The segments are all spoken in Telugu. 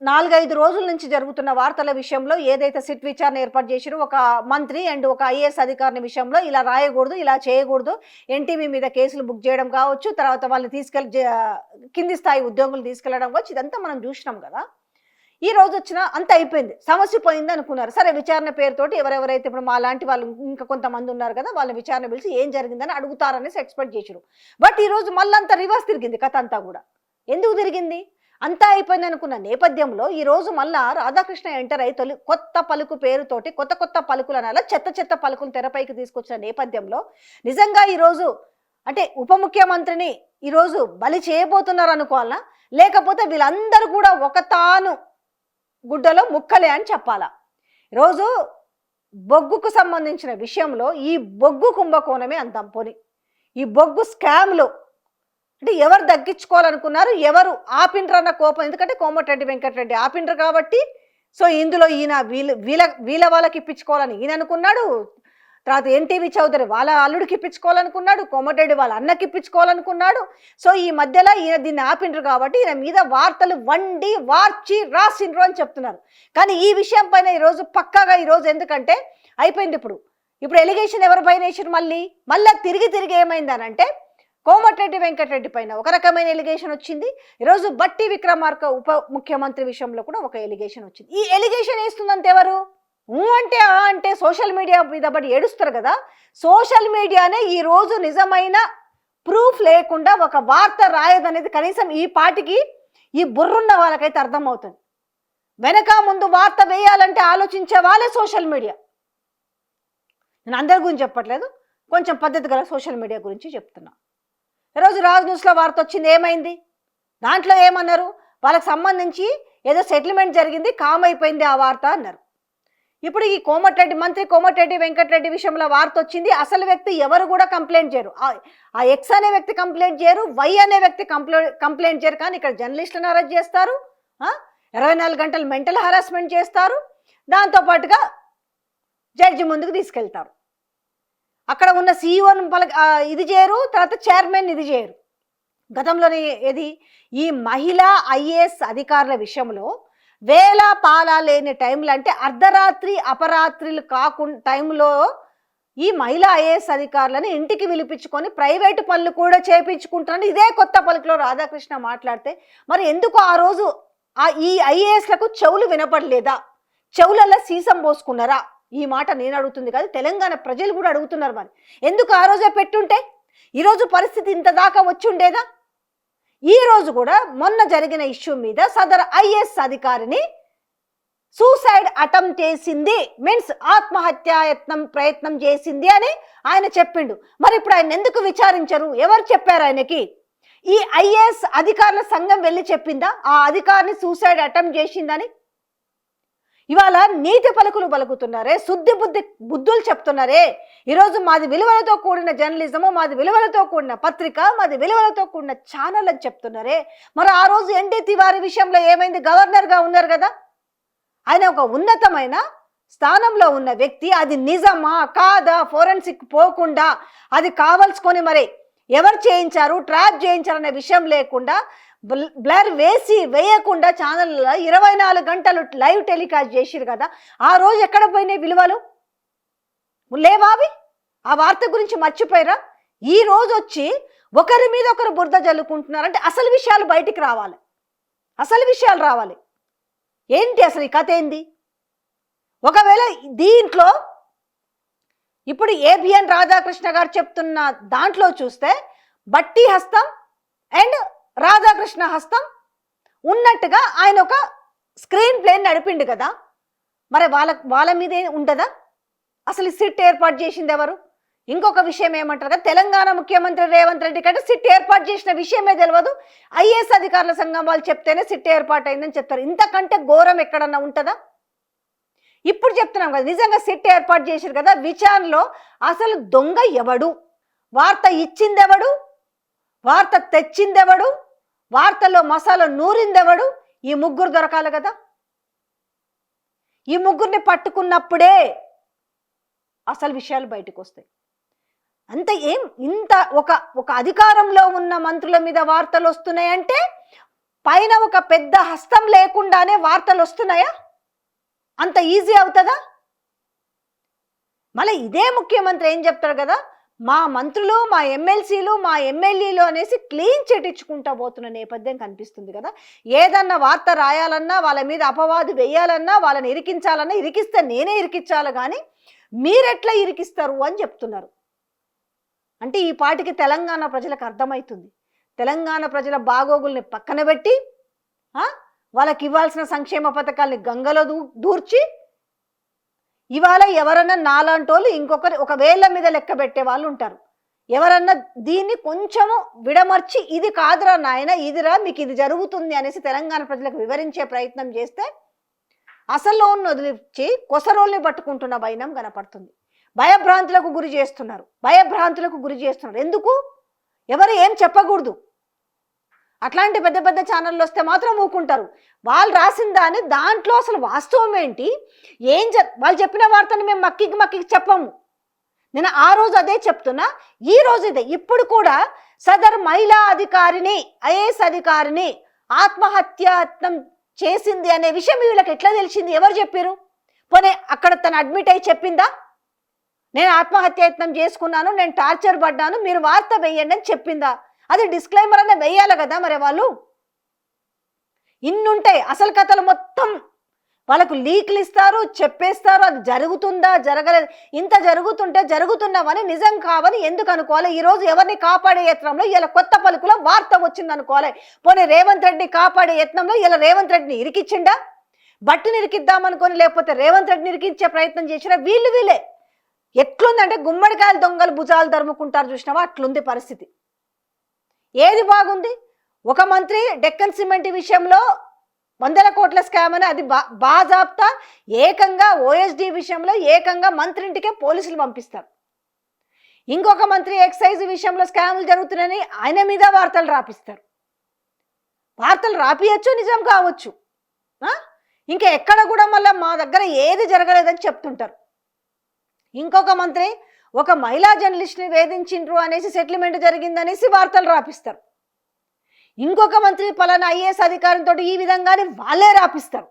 4-5 రోజుల నుంచి జరుగుతున్న వార్తల విషయంలో ఏదైతే సిట్ విచారణ ఏర్పాటు చేసిరో ఒక మంత్రి అండ్ ఒక ఐఏఎస్ అధికారిని విషయంలో ఇలా రాయకూడదు, ఇలా చేయకూడదు, ఎన్టీవీ మీద కేసులు బుక్ చేయడం కావచ్చు, తర్వాత వాళ్ళని కింది స్థాయి ఉద్యోగులు తీసుకెళ్లడం కావచ్చు, ఇదంతా మనం చూసినాం కదా. ఈ రోజు వచ్చిన అంత అయిపోయింది, సమస్య పోయింది అనుకున్నారు. సరే, విచారణ పేరుతోటి ఎవరెవరైతే ఇప్పుడు మా లాంటి వాళ్ళు ఇంకా కొంతమంది ఉన్నారు కదా, వాళ్ళ విచారణ పిలిచి ఏం జరిగిందని అడుగుతారనేసి ఎక్స్పెక్ట్ చేసారు. బట్ ఈ రోజు మళ్ళీ అంతా రివర్స్ తిరిగింది కథ అంతా కూడా. ఎందుకు తిరిగింది? అంతా అయిపోయింది అనుకున్న నేపథ్యంలో ఈ రోజు మళ్ళా రాధాకృష్ణ ఎంటర్ అయి కొత్త పలుకు పేరుతోటి కొత్త పలుకులు అనాల చెత్త పలుకులు తెరపైకి తీసుకొచ్చిన నేపథ్యంలో నిజంగా ఈరోజు అంటే ఉప ముఖ్యమంత్రిని ఈరోజు బలి చేయబోతున్నారు అనుకోవాలా, లేకపోతే వీళ్ళందరూ కూడా ఒక తాను గుడ్డలో ముక్కలే అని చెప్పాలా? ఈరోజు బొగ్గుకు సంబంధించిన విషయంలో ఈ బొగ్గు కుంభకోణమే అంతం. పోని ఈ బొగ్గు స్కామ్లో అంటే ఎవరు తగ్గించుకోవాలనుకున్నారు, ఎవరు ఆపిండ్రన్న కోపం. ఎందుకంటే కోమటిరెడ్డి వెంకటరెడ్డి ఆపిండ్రు కాబట్టి సో ఇందులో ఈయన వీళ్ళ వాళ్ళకి ఇప్పించుకోవాలని ఈయన అనుకున్నాడు. తర్వాత ఎన్టీవీ చౌదరి వాళ్ళ అల్లుడికి ఇప్పించుకోవాలనుకున్నాడు, కోమటిరెడ్డి వాళ్ళ అన్నకి ఇప్పించుకోవాలనుకున్నాడు. సో ఈ మధ్యలో ఈయన దీన్ని ఆపిండ్రు కాబట్టి ఈయన మీద వార్తలు వండి వార్చి రాసిండ్రు అని చెప్తున్నారు. కానీ ఈ విషయం పైన ఈరోజు పక్కాగా ఈరోజు ఎందుకంటే అయిపోయింది. ఇప్పుడు ఎలిగేషన్ ఎవరి పైన వేసారు, మళ్ళీ తిరిగి ఏమైందనంటే కోమటిరెడ్డి వెంకటరెడ్డి పైన ఒక రకమైన ఎలిగేషన్ వచ్చింది. ఈరోజు బట్టి విక్రమార్క ఉప ముఖ్యమంత్రి విషయంలో కూడా ఒక ఎలిగేషన్ వచ్చింది. ఈ ఎలిగేషన్ వేస్తుందంటే ఎవరు అంటే సోషల్ మీడియా మీద బట్టి ఏడుస్తారు కదా. సోషల్ మీడియానే ఈ రోజు నిజమైన ప్రూఫ్ లేకుండా ఒక వార్త రాయదనేది కనీసం ఈ పాటికి ఈ బుర్రున్న వాళ్ళకైతే అర్థమవుతుంది. వెనక ముందు వార్త వేయాలంటే ఆలోచించే వాళ్ళే సోషల్ మీడియా. నేను అందరి గురించి చెప్పట్లేదు, కొంచెం పద్ధతి గల సోషల్ మీడియా గురించి చెప్తున్నా. ఈరోజు రాజ్ న్యూస్లో వార్త వచ్చింది, ఏమైంది దాంట్లో ఏమన్నారు, వాళ్ళకి సంబంధించి ఏదో సెటిల్మెంట్ జరిగింది, కామ్ అయిపోయింది ఆ వార్త అన్నారు. ఇప్పుడు ఈ మంత్రి కోమటిరెడ్డి వెంకటరెడ్డి విషయంలో వార్త వచ్చింది. అసలు వ్యక్తి ఎవరు కూడా కంప్లైంట్ చేయరు, ఆ ఎక్స్ అనే వ్యక్తి కంప్లైంట్ చేయరు, వై అనే వ్యక్తి కంప్లైంట్ చేయరు. కానీ ఇక్కడ జర్నలిస్టులను అరెస్ట్ చేస్తారు, 24 గంటలు మెంటల్ హరాస్మెంట్ చేస్తారు, దాంతోపాటుగా జడ్జి ముందుకు తీసుకెళ్తారు. అక్కడ ఉన్న సీఈఓని ఇది చేయరు, తర్వాత చైర్మన్ ఇది చేయరు. గతంలోనే ఈ మహిళా ఐఏఎస్ అధికారుల విషయంలో వేల పాలా లేని టైంలో అంటే అర్ధరాత్రి అపరాత్రులు కాకుండా టైంలో ఈ మహిళా ఐఏఎస్ అధికారులను ఇంటికి పిలిపించుకొని ప్రైవేటు పనులు కూడా చేయించుకుంటున్నాను. ఇదే కొత్త పలుకులో రాధాకృష్ణ మాట్లాడితే మరి ఎందుకు ఆ రోజు ఈ ఐఏఎస్లకు చెవులు వినపడలేదా, చెవులలో సీసం పోసుకున్నారా? ఈ మాట నేను అడుగుతుంది కాదు, తెలంగాణ ప్రజలు కూడా అడుగుతున్నారు. మరి ఎందుకు ఆ రోజే పెట్టుంటే ఈరోజు పరిస్థితి ఇంత దాకా వచ్చి ఉండేదా? ఈ రోజు కూడా మొన్న జరిగిన ఇష్యూ మీద సదర్ ఐఏఎస్ అధికారిని సూసైడ్ అటెంప్ట్ చేసింది, మీన్స్ ప్రయత్నం చేసింది అని ఆయన చెప్పిండు. మరి ఇప్పుడు ఆయన ఎందుకు విచారించరు? ఎవరు చెప్పారు ఆయనకి? ఈ ఐఏఎస్ అధికారుల సంఘం వెళ్ళి చెప్పిందా ఆ అధికారిని సూసైడ్ అటెంప్ట్ చేసిందని? ఇవాళ నీతి పలుకులు పలుకుతున్నారే, బుద్ధులు చెప్తున్నారే. ఈరోజు మాది విలువలతో కూడిన జర్నలిజము, మాది విలువలతో కూడిన పత్రిక, మాది విలువలతో కూడిన ఛానల్ అని చెప్తున్నారే. మరి ఆ రోజు ఎన్డీ తివారీ విషయంలో ఏమైంది? గవర్నర్గా ఉన్నారు కదా, ఆయన ఒక ఉన్నతమైన స్థానంలో ఉన్న వ్యక్తి. అది నిజమా కాదా ఫోరెన్సిక్ పోకుండా అది కావాల్సుకొని మరి ఎవరు చేయించారు, ట్రాప్ చేయించారనే విషయం లేకుండా బ్లర్ వేయకుండా ఛానల్లో 24 గంటలు లైవ్ టెలికాస్ట్ చేసిరు కదా. ఆ రోజు ఎక్కడ పోయినాయి విలువలు? లేవావి? ఆ వార్త గురించి మర్చిపోయారా? ఈ రోజు వచ్చి ఒకరి మీద ఒకరు బురద జల్లుకుంటున్నారంటే అసలు విషయాలు బయటికి రావాలి, అసలు విషయాలు రావాలి. ఏంటి అసలు ఈ కథ ఏంది? ఒకవేళ దీంట్లో ఇప్పుడు ఏబిఎన్ రాధాకృష్ణ గారు చెప్తున్న దాంట్లో చూస్తే బట్టి హస్తం అండ్ రాధాకృష్ణ హస్తం ఉన్నట్టుగా ఆయన ఒక స్క్రీన్ ప్లే నడిపిండు కదా. మరి వాళ్ళ మీదే ఉండదా? అసలు సిట్ ఏర్పాటు చేసింది ఎవరు? ఇంకొక విషయం ఏమంటారు కదా, తెలంగాణ ముఖ్యమంత్రి రేవంత్ రెడ్డి కంటే సిట్ ఏర్పాటు చేసిన విషయమే తెలియదు, ఐఏఎస్ అధికారుల సంఘం వాళ్ళు చెప్తేనే సిట్ ఏర్పాటు అయిందని చెప్తారు. ఇంతకంటే ఘోరం ఎక్కడన్నా ఉంటుందా? ఇప్పుడు చెప్తున్నాం కదా, నిజంగా సిట్ ఏర్పాటు చేశారు కదా, విచారణలో అసలు దొంగ ఎవడు, వార్త ఇచ్చిందెవడు, వార్త తెచ్చిందెవడు, వార్తలో మసాలా నూరిందెవడు, ఈ ముగ్గురు దొరకాలి కదా. ఈ ముగ్గురిని పట్టుకున్నప్పుడే అసలు విషయాలు బయటకు వస్తాయి. అంతే. ఇంత ఒక అధికారంలో ఉన్న మంత్రుల మీద వార్తలు వస్తున్నాయంటే పైన ఒక పెద్ద హస్తం లేకుండానే వార్తలు వస్తున్నాయా? అంత ఈజీ అవుతుందా? మళ్ళీ ఇదే ముఖ్యమంత్రి ఏం చెప్తాడు కదా, మా మంత్రులు, మా ఎమ్మెల్సీలు, మా ఎమ్మెల్యేలు అనేసి క్లీన్ చిట్టించుకుంటా పోతున్న నేపథ్యం కనిపిస్తుంది కదా. ఏదన్నా వార్త రాయాలన్నా, వాళ్ళ మీద అపవాదు వేయాలన్నా, వాళ్ళని ఇరికించాలన్నా, ఇరికిస్తే నేనే ఇరికించాలి కానీ మీరెట్లా ఇరికిస్తారు అని చెప్తున్నారు. అంటే ఈ పాటికి తెలంగాణ ప్రజలకు అర్థమవుతుంది. తెలంగాణ ప్రజల బాగోగుల్ని పక్కన పెట్టి వాళ్ళకి ఇవ్వాల్సిన సంక్షేమ పథకాల్ని గంగలో దూర్చి ఇవాళ ఎవరన్నా నాలాంటోళ్ళు ఇంకొకరు ఒక వేళ్ళ మీద లెక్క పెట్టే వాళ్ళు ఉంటారు. ఎవరన్నా దీన్ని కొంచెము విడమర్చి ఇది కాదురా నాయన, ఇదిరా మీకు ఇది జరుగుతుంది అనేసి తెలంగాణ ప్రజలకు వివరించే ప్రయత్నం చేస్తే అసలు వదిలిచ్చి కొసరోల్ని పట్టుకుంటున్న వైనం కనపడుతుంది. భయభ్రాంతులకు గురి చేస్తున్నారు. ఎందుకు? ఎవరు ఏం చెప్పకూడదు. అట్లాంటి పెద్ద పెద్ద ఛానళ్ళు వస్తే మాత్రం ఊకుంటారు. వాళ్ళు రాసిన దాంట్లో అసలు వాస్తవం ఏంటి, వాళ్ళు చెప్పిన వార్తను మేము మక్కికి చెప్పము. నేను ఆ రోజు అదే చెప్తున్నా, ఈ రోజు ఇదే. ఇప్పుడు కూడా సదర్ మహిళా అధికారిని, ఐఏఎస్ అధికారిని ఆత్మహత్యాయత్నం చేసింది అనే విషయం వీళ్ళకి ఎట్లా తెలిసింది? ఎవరు చెప్పారు? పోనీ అక్కడ తను అడ్మిట్ అయి చెప్పిందా, నేను ఆత్మహత్యాయత్నం చేసుకున్నాను, నేను టార్చర్ పడ్డాను, మీరు వార్త వేయండి అని చెప్పిందా? అది డిస్క్లైమర్ అనే వేయాలి కదా. మరి వాళ్ళు ఇన్నుంటాయి అసలు కథలు మొత్తం వాళ్ళకు లీక్లు ఇస్తారు, చెప్పేస్తారు. అది జరుగుతుందా జరగలేదు, ఇంత జరుగుతుంటే జరుగుతున్నవని నిజం కావని ఎందుకు అనుకోవాలి? ఈరోజు ఎవరిని కాపాడే యత్నంలో ఇలా కొత్త పలుకులో వార్త వచ్చింది అనుకోవాలి. పోనీ రేవంత్ రెడ్డిని కాపాడే యత్నంలో ఇలా రేవంత్ రెడ్డిని ఇరికిచ్చిండా? బట్టుని ఇరికిద్దామనుకొని లేకపోతే రేవంత్ రెడ్డిని ఇరికించే ప్రయత్నం చేసినా వీళ్ళే. ఎట్లుందంటే గుమ్మడికాయలు దొంగలు భుజాలు ధరుముకుంటారు చూసినావా, అట్లుంది పరిస్థితి. ఏది బాగుంది? ఒక మంత్రి డెక్కన్ సిమెంట్ విషయంలో 100 కోట్ల స్కామ్ అని అది బాజాబ్తా ఏకంగా ఓఎస్డి విషయంలో ఏకంగా మంత్రింటికే పోలీసులు పంపిస్తారు. ఇంకొక మంత్రి ఎక్సైజ్ విషయంలో స్కాములు జరుగుతున్నాయని ఆయన మీద వార్తలు రాపిస్తారు. వార్తలు రాపియచ్చు, నిజం కావచ్చు. ఇంకా ఎక్కడ కూడా మళ్ళీ మా దగ్గర ఏది జరగలేదని చెప్తుంటారు. ఇంకొక మంత్రి ఒక మహిళా జర్నలిస్ట్ని వేధించిండ్రు అనేసి సెటిల్మెంట్ జరిగిందనేసి వార్తలు రాపిస్తారు. ఇంకొక మంత్రి పలానా ఐఏఎస్ అధికారితో ఈ విధంగానే వాళ్ళే రాపిస్తారు.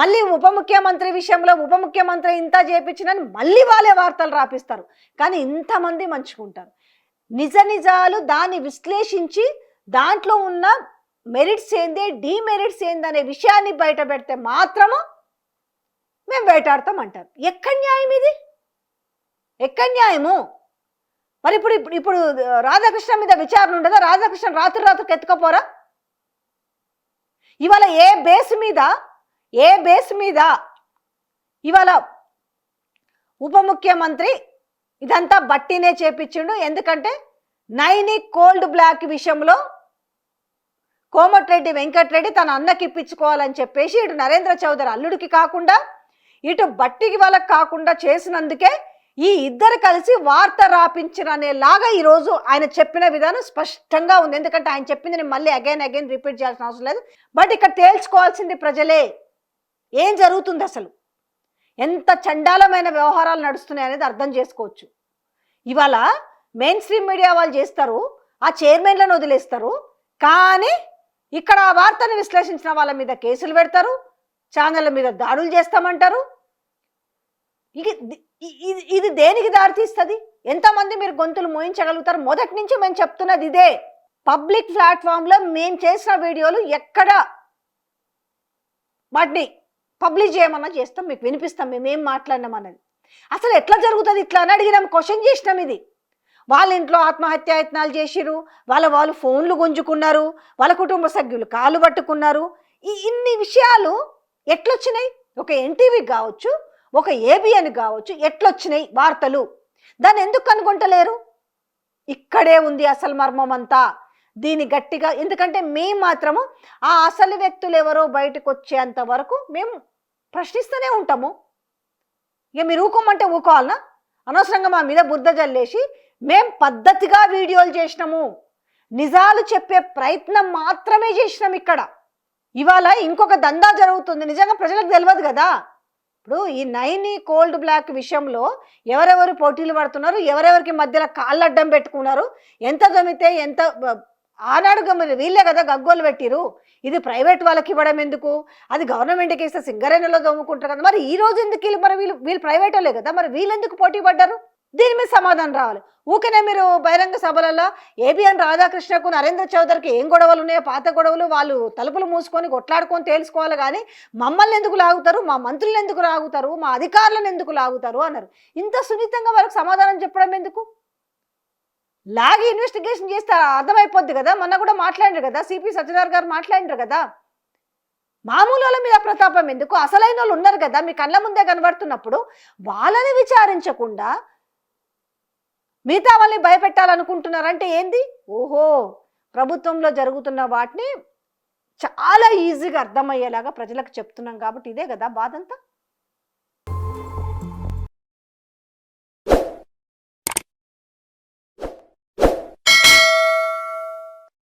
మళ్ళీ ఉప ముఖ్యమంత్రి విషయంలో ఉప ముఖ్యమంత్రి ఇంత చేపించినని మళ్ళీ వాళ్ళే వార్తలు రాపిస్తారు. కానీ ఇంతమంది మంచుకుంటారు. నిజాలు దాన్ని విశ్లేషించి దాంట్లో ఉన్న మెరిట్స్ ఏంది, డీమెరిట్స్ ఏంది అనే విషయాన్ని బయట పెడితే మాత్రము మేము బయటాడతామంటారు. ఎక్కడ న్యాయం ఇది? ఎక్కడ న్యాయము? మరి ఇప్పుడు రాధాకృష్ణ మీద విచారణ ఉండదా? రాధాకృష్ణ రాత్రికి ఎత్తుకపోరా? ఇవాళ ఏ బేస్ మీద ఇవాళ ఉప ముఖ్యమంత్రి ఇదంతా బట్టినే చేపించిండు? ఎందుకంటే నైని కోల్డ్ బ్లాక్ విషయంలో కోమటిరెడ్డి వెంకటరెడ్డి తన అన్నకి ఇప్పించుకోవాలని చెప్పేసి ఇటు నరేంద్ర చౌదరి అల్లుడికి కాకుండా ఇటు బట్టికి వాళ్ళకి కాకుండా చేసినందుకే ఈ ఇద్దరు కలిసి వార్త రాపించరనేలాగా ఈరోజు ఆయన చెప్పిన విధానం స్పష్టంగా ఉంది. ఎందుకంటే ఆయన చెప్పింది నేను మళ్ళీ అగైన్ రిపీట్ చేయాల్సిన అవసరం లేదు. బట్ ఇక్కడ తేల్చుకోవాల్సింది ప్రజలే. ఏం జరుగుతుంది అసలు, ఎంత చండాలమైన వ్యవహారాలు నడుస్తున్నాయి అనేది అర్థం చేసుకోవచ్చు. ఇవాళ మెయిన్ స్ట్రీమ్ మీడియా వాళ్ళు చేస్తారు, ఆ చైర్మన్లను వదిలేస్తారు. కానీ ఇక్కడ ఆ వార్తను విశ్లేషించిన వాళ్ళ మీద కేసులు పెడతారు, ఛానళ్ళ మీద దాడులు చేస్తామంటారు. ఇది దేనికి దారితీస్తుంది? ఎంతమంది మీరు గొంతులు మోయించగలుగుతారు? మొదటి నుంచి మేము చెప్తున్నది ఇదే. పబ్లిక్ ప్లాట్ఫామ్లో మేము చేసిన వీడియోలు ఎక్కడ వాటిని పబ్లిష్ చేయమన్నా చేస్తాం, మీకు వినిపిస్తాం మేమేం మాట్లాడినాం అన్నది. అసలు ఎట్లా జరుగుతుంది ఇట్లా అని అడిగినాం, క్వశ్చన్ చేసినాం. ఇది వాళ్ళ ఇంట్లో ఆత్మహత్యాయత్నాలు చేసిరు, వాళ్ళు ఫోన్లు గుంజుకున్నారు, వాళ్ళ కుటుంబ సభ్యులు కాలు పట్టుకున్నారు. ఇన్ని విషయాలు ఎట్లొచ్చినాయి? ఒక ఎన్టీవీ కావచ్చు, ఒక ఏబిఎన్ కావచ్చు, ఎట్లొచ్చినాయి వార్తలు? దాన్ని ఎందుకు కనుగొంటలేరు? ఇక్కడే ఉంది అసలు మర్మం అంతా. దీన్ని గట్టిగా, ఎందుకంటే మేము మాత్రము ఆ అసలు వ్యక్తులు ఎవరో బయటకు వచ్చేంత వరకు మేము ప్రశ్నిస్తూనే ఉంటాము. ఇక మీరు ఊకోమంటే ఊకోవాలనా? అనవసరంగా మా మీద బురద జల్లేసి మేం పద్ధతిగా వీడియోలు చేసినాము, నిజాలు చెప్పే ప్రయత్నం మాత్రమే చేసినాం. ఇక్కడ ఇవాళ ఇంకొక దందా జరుగుతుంది, నిజంగా ప్రజలకు తెలియదు కదా. ఇప్పుడు ఈ నైని కోల్డ్ బ్లాక్ విషయంలో ఎవరెవరు పోటీలు పడుతున్నారు, ఎవరెవరికి మధ్యలో కాళ్ళు అడ్డం పెట్టుకున్నారు, ఎంత జమితే ఎంత ఆనాడు వీళ్ళే కదా గగ్గోలు పెట్టిరు. ఇది ప్రైవేట్ వాళ్ళకి ఇవ్వడం ఎందుకు, అది గవర్నమెంట్కి ఇస్తే సింగరేణిలో దొమ్ముకుంటారు కదా, మరి ఈ రోజు ఎందుకు వీళ్ళు, మరి వీళ్ళు ప్రైవేట్ వాళ్ళే కదా, మరి వీళ్ళు ఎందుకు పోటీ పడ్డారు? దీని మీద సమాధానం రావాలి. ఊకనే మీరు బహిరంగ సభలలో ఏబిఎన్ రాధాకృష్ణకు నరేంద్ర చౌదరికి ఏం గొడవలు ఉన్నాయో, పాత గొడవలు, వాళ్ళు తలుపులు మూసుకొని కొట్లాడుకొని తేల్చుకోవాలి కానీ మమ్మల్ని ఎందుకు లాగుతారు, మా మంత్రులను ఎందుకు లాగుతారు, మా అధికారులను ఎందుకు లాగుతారు అన్నారు. ఇంత సున్నితంగా వాళ్ళకి సమాధానం చెప్పడం ఎందుకు? లాగి ఇన్వెస్టిగేషన్ చేస్తే అర్థమైపోద్ది కదా. మొన్న కూడా మాట్లాడారు కదా, సిపి సత్యనారాయణ గారు మాట్లాడారు కదా. మామూలు వాళ్ళ మీద ప్రతాపం ఎందుకు? అసలైన వాళ్ళు ఉన్నారు కదా మీ కళ్ళ ముందే కనబడుతున్నప్పుడు వాళ్ళని విచారించకుండా మిగతా వాళ్ళని భయపెట్టాలనుకుంటున్నారంటే ఏంది? ఓహో, ప్రభుత్వంలో జరుగుతున్న వాటిని చాలా ఈజీగా అర్థమయ్యేలాగా ప్రజలకు చెప్తున్నాం కాబట్టి ఇదే కదా బాధంతా.